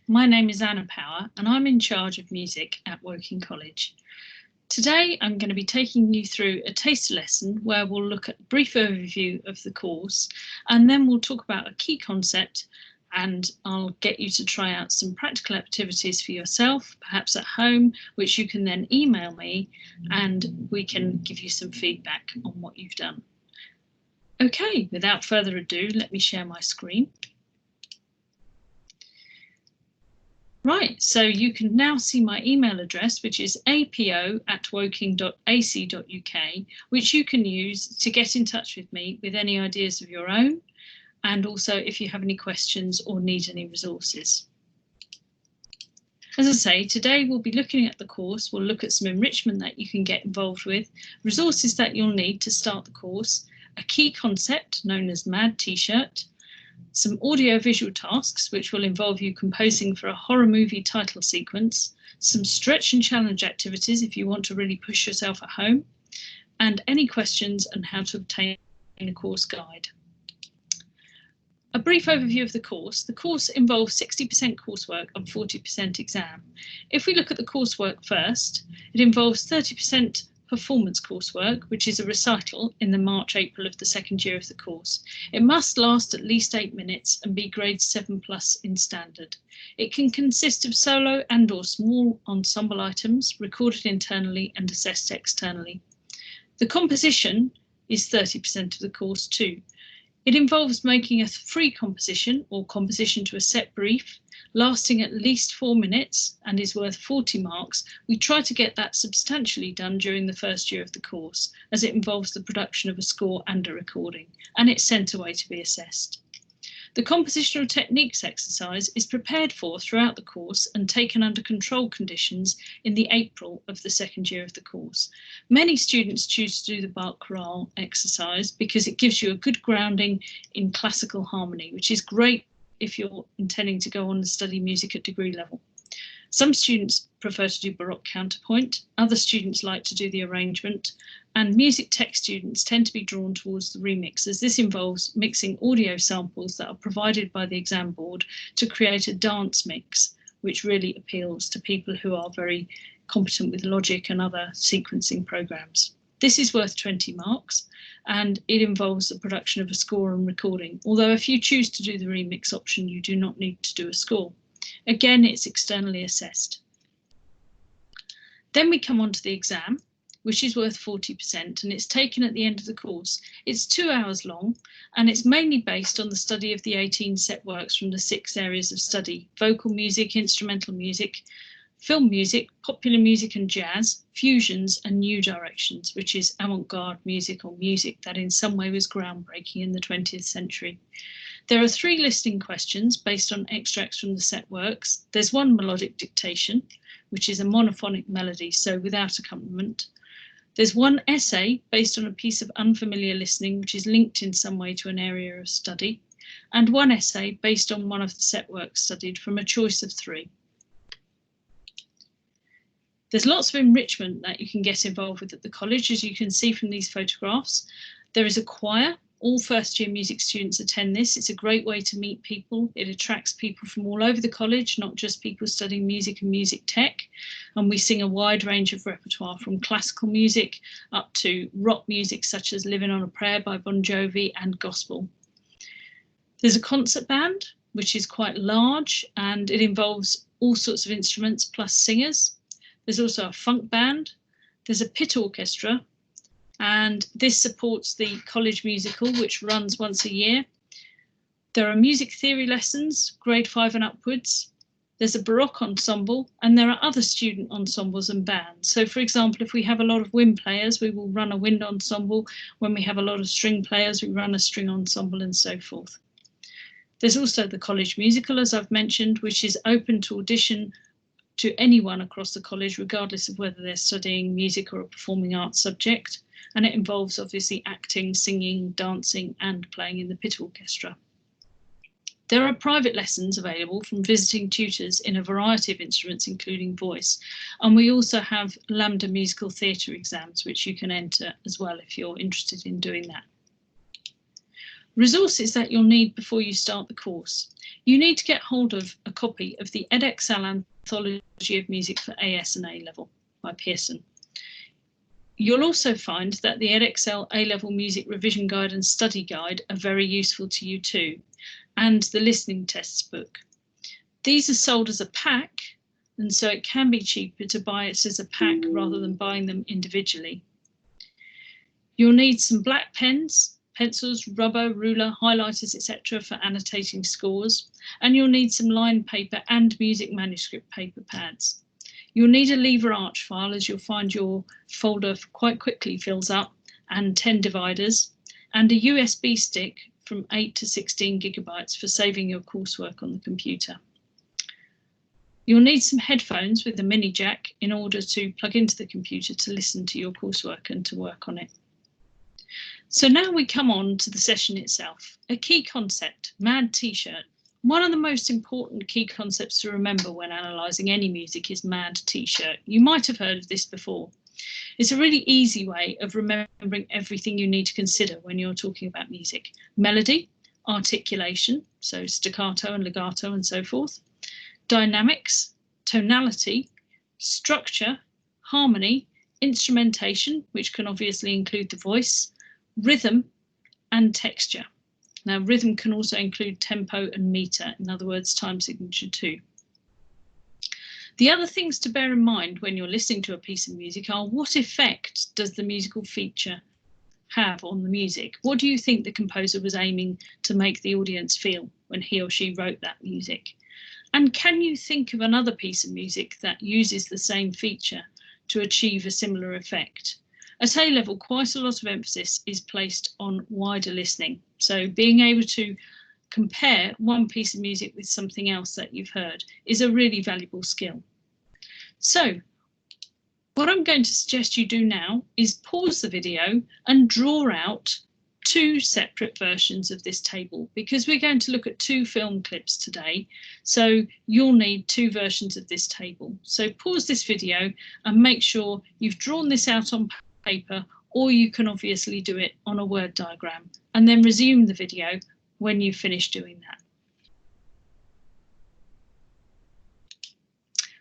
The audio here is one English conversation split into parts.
My name is Anna Power and I'm in charge of music at Woking College. Today I'm going to be taking you through a taster lesson where we'll look at a brief overview of the course and then we'll talk about a key concept, and I'll get you to try out some practical activities for yourself, perhaps at home, which you can then email me and we can give you some feedback on what you've done. Okay, without further ado, let me share my screen. Right, so you can now see my email address, which is apo@woking.ac.uk, which you can use to get in touch with me with any ideas of your own, and also if you have any questions or need any resources. As I say, today we'll be looking at the course. We'll look at some enrichment that you can get involved with, resources that you'll need to start the course, a key concept known as MAD T-shirt, some audio-visual tasks which will involve you composing for a horror movie title sequence, some stretch and challenge activities if you want to really push yourself at home, and any questions on how to obtain a course guide. A brief overview of the course. The course involves 60% coursework and 40% exam. If we look at the coursework first, it involves 30% performance coursework, which is a recital in the March-April of the second year of the course. It must last at least 8 minutes and be grade 7+ in standard. It can consist of solo and/or small ensemble items recorded internally and assessed externally. The composition is 30% of the course too. It involves making a free composition or composition to a set brief, lasting at least 4 minutes and is worth 40 marks. We try to get that substantially done during the first year of the course, as it involves the production of a score and a recording, and it's sent away to be assessed. The compositional techniques exercise is prepared for throughout the course and taken under control conditions in the April of the second year of the course. Many students choose to do the Bach chorale exercise because it gives you a good grounding in classical harmony, which is great if you're intending to go on and study music at degree level. Some students prefer to do Baroque counterpoint, other students like to do the arrangement, and music tech students tend to be drawn towards the remix, as this involves mixing audio samples that are provided by the exam board to create a dance mix, which really appeals to people who are very competent with Logic and other sequencing programs. This is worth 20 marks, and it involves the production of a score and recording, although if you choose to do the remix option, you do not need to do a score. Again, it's externally assessed. Then we come on to the exam, which is worth 40%, and it's taken at the end of the course. It's 2 hours long, and it's mainly based on the study of the 18 set works from the 6 areas of study: vocal music, instrumental music, film music, popular music and jazz, fusions and new directions, which is avant-garde music or music that in some way was groundbreaking in the 20th century. There are 3 listening questions based on extracts from the set works. There's 1 melodic dictation, which is a monophonic melody, so without accompaniment. There's 1 essay based on a piece of unfamiliar listening, which is linked in some way to an area of study, and 1 essay based on one of the set works studied from a choice of 3. There's lots of enrichment that you can get involved with at the college, as you can see from these photographs. There is a choir. All first year music students attend this. It's a great way to meet people. It attracts people from all over the college, not just people studying music and music tech. And we sing a wide range of repertoire, from classical music up to rock music such as Living on a Prayer by Bon Jovi and gospel. There's a concert band, which is quite large, and it involves all sorts of instruments plus singers. There's also a funk band. There's a pit orchestra, and this supports the college musical, which runs once a year. There are music theory lessons, grade 5 and upwards. There's a Baroque ensemble, and there are other student ensembles and bands. So, for example, if we have a lot of wind players, we will run a wind ensemble. When we have a lot of string players, we run a string ensemble, and so forth. There's also the college musical, as I've mentioned, which is open to audition to anyone across the college, regardless of whether they're studying music or a performing arts subject. And it involves obviously acting, singing, dancing, and playing in the pit orchestra. There are private lessons available from visiting tutors in a variety of instruments, including voice. And we also have LAMDA musical theatre exams, which you can enter as well if you're interested in doing that. Resources that you'll need before you start the course. You need to get hold of a copy of the Edexcel Anthology of Music for AS and A-Level by Pearson. You'll also find that the Edexcel A-Level Music Revision Guide and Study Guide are very useful to you too, and the Listening Tests book. These are sold as a pack, and so it can be cheaper to buy it as a pack rather than buying them individually. You'll need some black pens, pencils, rubber, ruler, highlighters, etc. for annotating scores, and you'll need some line paper and music manuscript paper pads. You'll need a lever arch file, as you'll find your folder quite quickly fills up, and 10 dividers, and a USB stick from 8 to 16 gigabytes for saving your coursework on the computer. You'll need some headphones with a mini jack in order to plug into the computer to listen to your coursework and to work on it. So now we come on to the session itself. A key concept, MAD T-shirt. One of the most important key concepts to remember when analysing any music is MAD T-shirt. You might have heard of this before. It's a really easy way of remembering everything you need to consider when you're talking about music. Melody, articulation, so staccato and legato and so forth. Dynamics, tonality, structure, harmony, instrumentation, which can obviously include the voice, rhythm and texture. Now, rhythm can also include tempo and meter, in other words, time signature too. The other things to bear in mind when you're listening to a piece of music are what effect does the musical feature have on the music? What do you think the composer was aiming to make the audience feel when he or she wrote that music? And can you think of another piece of music that uses the same feature to achieve a similar effect? At A-Level, quite a lot of emphasis is placed on wider listening. So being able to compare one piece of music with something else that you've heard is a really valuable skill. So what I'm going to suggest you do now is pause the video and draw out 2 separate versions of this table, because we're going to look at 2 film clips today. So you'll need 2 versions of this table. So pause this video and make sure you've drawn this out on paper, or you can obviously do it on a Word diagram, and then resume the video when you've finished doing that.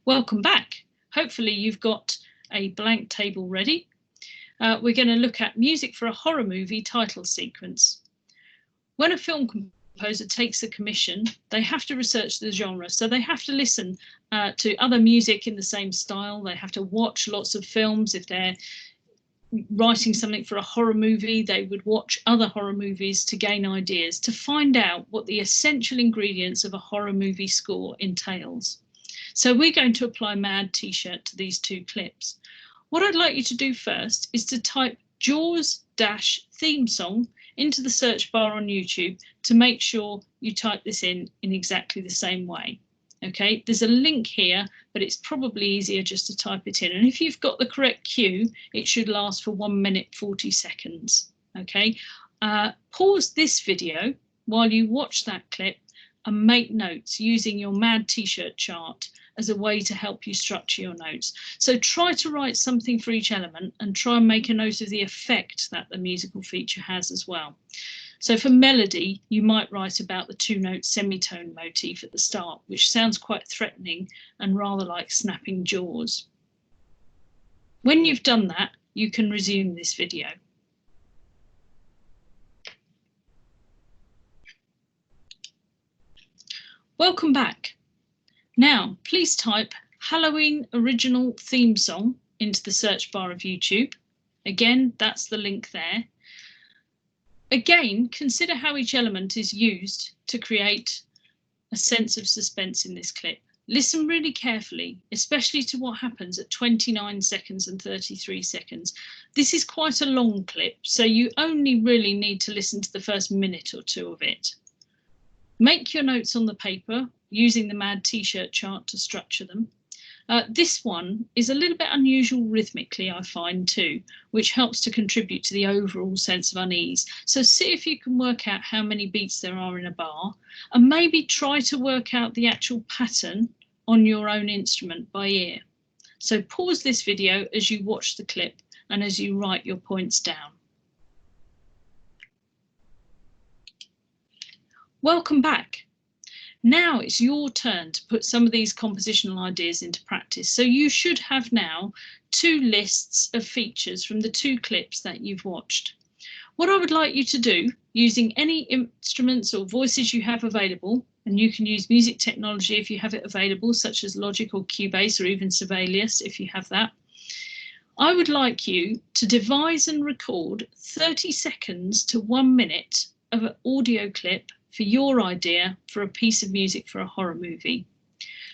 Welcome back. Hopefully you've got a blank table ready. We're going to look at music for a horror movie title sequence. When a film composer takes a commission, they have to research the genre. So they have to listen to other music in the same style. They have to watch lots of films. If they're writing something for a horror movie, they would watch other horror movies to gain ideas, to find out what the essential ingredients of a horror movie score entails. So we're going to apply MAD T-shirt to these 2 clips. What I'd like you to do first is to type Jaws-theme song into the search bar on YouTube to make sure you type this in exactly the same way. Okay, there's a link here, but it's probably easier just to type it in. And if you've got the correct cue, it should last for 1 minute 40 seconds. Okay, pause this video while you watch that clip and make notes using your MAD T-shirt chart as a way to help you structure your notes. So try to write something for each element and try and make a note of the effect that the musical feature has as well. So for melody, you might write about the 2-note semitone motif at the start, which sounds quite threatening and rather like snapping jaws. When you've done that, you can resume this video. Welcome back. Now, please type Halloween original theme song into the search bar of YouTube. Again, that's the link there. Again, consider how each element is used to create a sense of suspense in this clip. Listen really carefully, especially to what happens at 29 seconds and 33 seconds. This is quite a long clip, so you only really need to listen to the first minute or 2 of it. Make your notes on the paper using the MAD T-shirt chart to structure them. This one is a little bit unusual rhythmically, I find too, which helps to contribute to the overall sense of unease. So see if you can work out how many beats there are in a bar, and maybe try to work out the actual pattern on your own instrument by ear. So pause this video as you watch the clip and as you write your points down. Welcome back. Now it's your turn to put some of these compositional ideas into practice. So you should have now 2 lists of features from the 2 clips that you've watched. What I would like you to do, using any instruments or voices you have available, and you can use music technology if you have it available, such as Logic or Cubase or even Sibelius if you have that, I would like you to devise and record 30 seconds to 1 minute of an audio clip for your idea for a piece of music for a horror movie.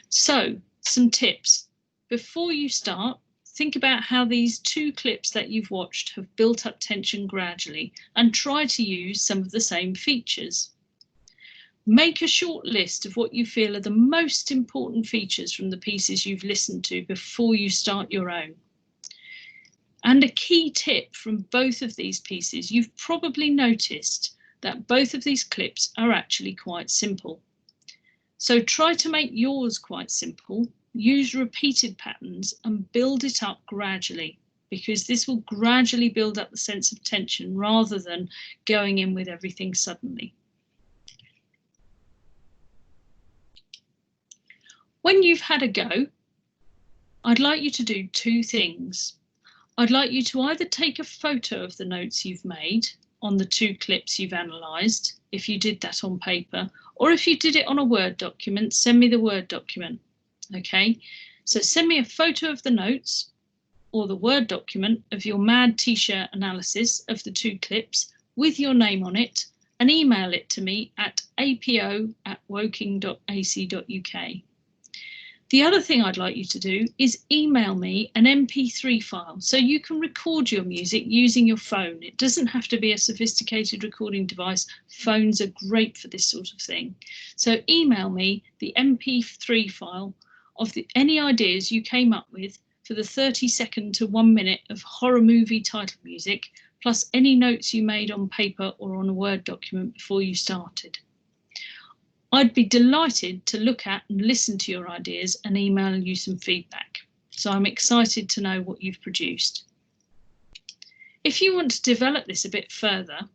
So, some tips. Before you start, think about how these 2 clips that you've watched have built up tension gradually and try to use some of the same features. Make a short list of what you feel are the most important features from the pieces you've listened to before you start your own. And a key tip from both of these pieces, you've probably noticed that both of these clips are actually quite simple. So try to make yours quite simple, use repeated patterns and build it up gradually, because this will gradually build up the sense of tension rather than going in with everything suddenly. When you've had a go, I'd like you to do 2 things. I'd like you to either take a photo of the notes you've made on the 2 clips you've analysed, if you did that on paper, or if you did it on a Word document, send me the Word document. Okay, so send me a photo of the notes or the Word document of your MAD T-shirt analysis of the 2 clips with your name on it and email it to me at apo@woking.ac.uk. The other thing I'd like you to do is email me an MP3 file so you can record your music using your phone. It doesn't have to be a sophisticated recording device. Phones are great for this sort of thing. So email me the MP3 file of any ideas you came up with for the 30-second to 1 minute of horror movie title music, plus any notes you made on paper or on a Word document before you started. I'd be delighted to look at and listen to your ideas and email you some feedback. So I'm excited to know what you've produced. If you want to develop this a bit further,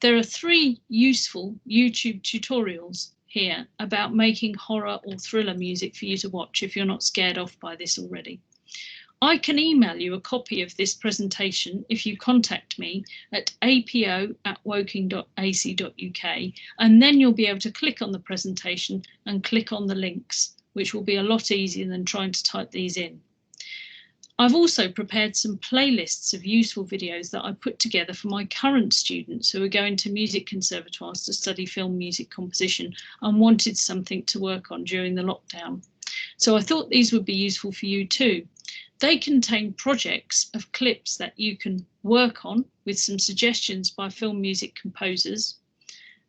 there are 3 useful YouTube tutorials here about making horror or thriller music for you to watch if you're not scared off by this already. I can email you a copy of this presentation if you contact me at apo@woking.ac.uk, and then you'll be able to click on the presentation and click on the links, which will be a lot easier than trying to type these in. I've also prepared some playlists of useful videos that I put together for my current students who are going to music conservatoires to study film music composition and wanted something to work on during the lockdown. So I thought these would be useful for you too. They contain projects of clips that you can work on with some suggestions by film music composers,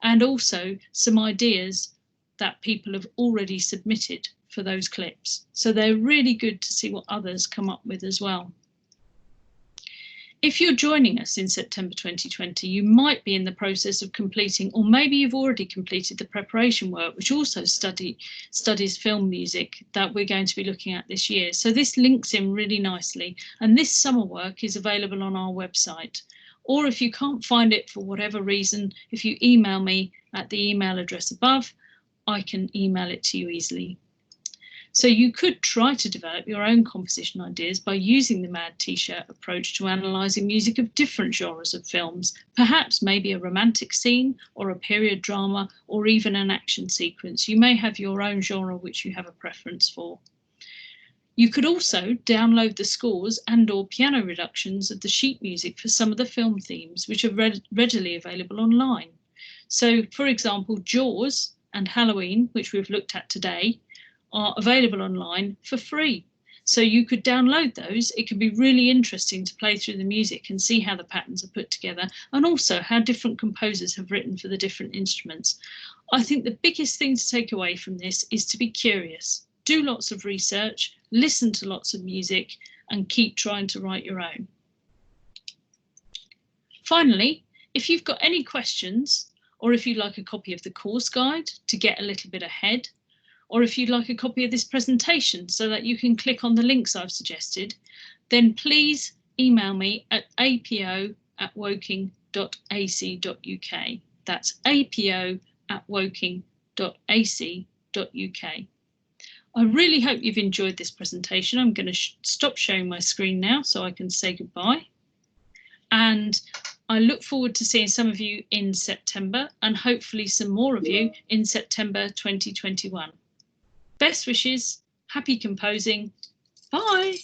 and also some ideas that people have already submitted for those clips. So they're really good to see what others come up with as well. If you're joining us in September 2020, you might be in the process of completing, or maybe you've already completed the preparation work, which also studies film music that we're going to be looking at this year. So this links in really nicely. And this summer work is available on our website. Or if you can't find it for whatever reason, if you email me at the email address above, I can email it to you easily. So you could try to develop your own composition ideas by using the MAD T-shirt approach to analysing music of different genres of films, perhaps maybe a romantic scene or a period drama or even an action sequence. You may have your own genre which you have a preference for. You could also download the scores and/or piano reductions of the sheet music for some of the film themes, which are readily available online. So, for example, Jaws and Halloween, which we've looked at today, are available online for free. So you could download those. It could be really interesting to play through the music and see how the patterns are put together, and also how different composers have written for the different instruments. I think the biggest thing to take away from this is to be curious. Do lots of research, listen to lots of music, and keep trying to write your own. Finally, if you've got any questions, or if you'd like a copy of the course guide to get a little bit ahead, or if you'd like a copy of this presentation so that you can click on the links I've suggested, then please email me at apo@woking.ac.uk. That's apo woking.ac.uk. I really hope you've enjoyed this presentation. I'm going to stop sharing my screen now so I can say goodbye. And I look forward to seeing some of you in September and hopefully some more of you in September 2021. Best wishes, happy composing. Bye.